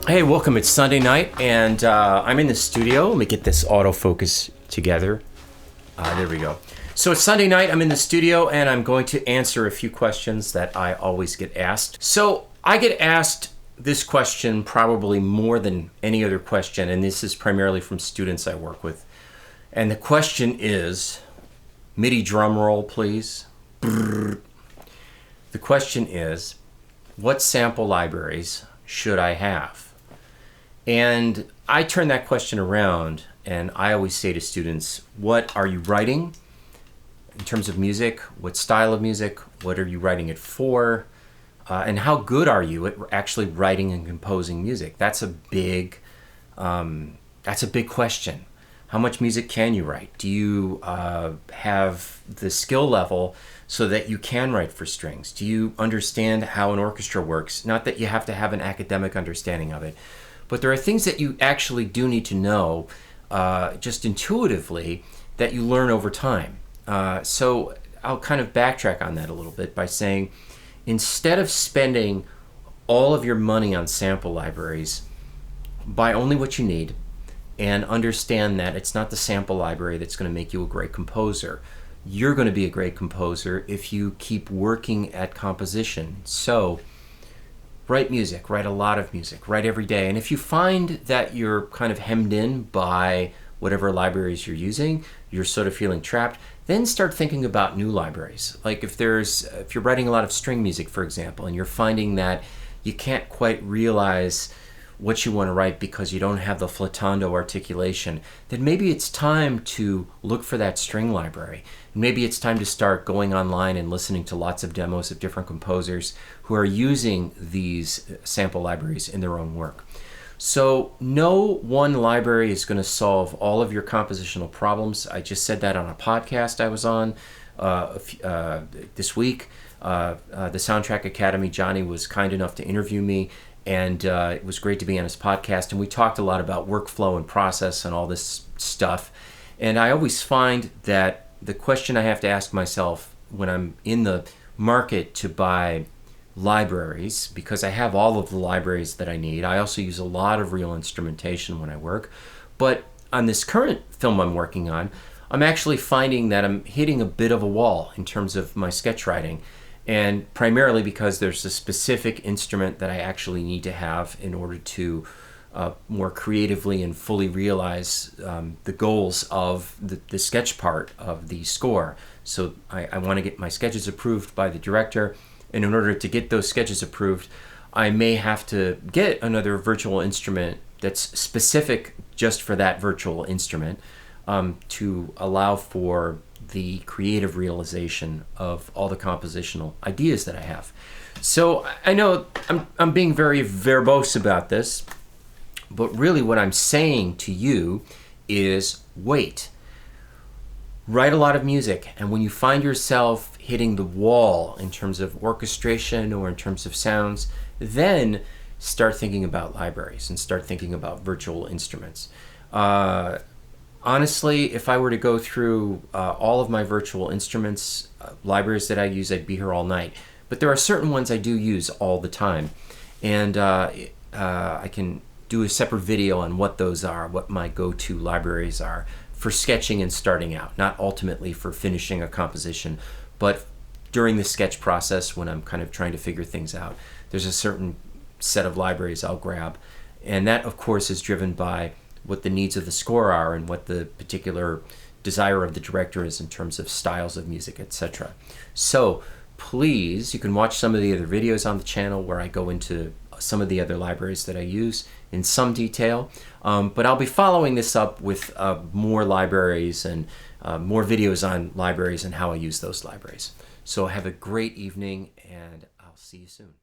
Hey, welcome. It's Sunday night, and I'm in the studio. Let me get this autofocus together. There we go. So it's Sunday night. I'm in the studio, and I'm going to answer a few questions that I always get asked. So I get asked this question probably more than any other question, and this is primarily from students I work with. And the question is, MIDI drum roll, please. Brrr. The question is, what sample libraries should I have? And I turn that question around, and I always say to students, what are you writing in terms of music? What style of music? What are you writing it for? And how good are you at actually writing and composing music? That's a big question. How much music can you write? Do you have the skill level so that you can write for strings? Do you understand how an orchestra works? Not that you have to have an academic understanding of it, but there are things that you actually do need to know just intuitively that you learn over time. So I'll kind of backtrack on that a little bit by saying, instead of spending all of your money on sample libraries, buy only what you need and understand that it's not the sample library that's going to make you a great composer. You're going to be a great composer if you keep working at composition. So write music, write a lot of music, write every day. And if you find that you're kind of hemmed in by whatever libraries you're using, you're sort of feeling trapped, then start thinking about new libraries. Like if you're writing a lot of string music, for example, and you're finding that you can't quite realize what you want to write because you don't have the flattando articulation, then maybe it's time to look for that string library. Maybe it's time to start going online and listening to lots of demos of different composers who are using these sample libraries in their own work. So no one library is going to solve all of your compositional problems. I just said that on a podcast I was on this week. The Soundtrack Academy, Johnny was kind enough to interview me, and it was great to be on his podcast. And we talked a lot about workflow and process and all this stuff. And I always find that the question I have to ask myself when I'm in the market to buy libraries, because I have all of the libraries that I need. I also use a lot of real instrumentation when I work. But on this current film I'm working on, I'm actually finding that I'm hitting a bit of a wall in terms of my sketch writing. And primarily because there's a specific instrument that I actually need to have in order to more creatively and fully realize the goals of the sketch part of the score. So I want to get my sketches approved by the director, and in order to get those sketches approved, I may have to get another virtual instrument that's specific just for that virtual instrument to allow for the creative realization of all the compositional ideas that I have. So I know I'm being very verbose about this, but really what I'm saying to you is wait. Write a lot of music, and when you find yourself hitting the wall in terms of orchestration or in terms of sounds, then start thinking about libraries and start thinking about virtual instruments. Honestly, if I were to go through all of my virtual instruments, libraries that I use, I'd be here all night. But there are certain ones I do use all the time, and I can do a separate video on what those are, what my go-to libraries are for sketching and starting out, not ultimately for finishing a composition, but during the sketch process when I'm kind of trying to figure things out. There's a certain set of libraries I'll grab, and that of course is driven by what the needs of the score are and what the particular desire of the director is in terms of styles of music, etc. So please, you can watch some of the other videos on the channel where I go into some of the other libraries that I use in some detail, but I'll be following this up with more libraries and more videos on libraries and how I use those libraries. So have a great evening, and I'll see you soon.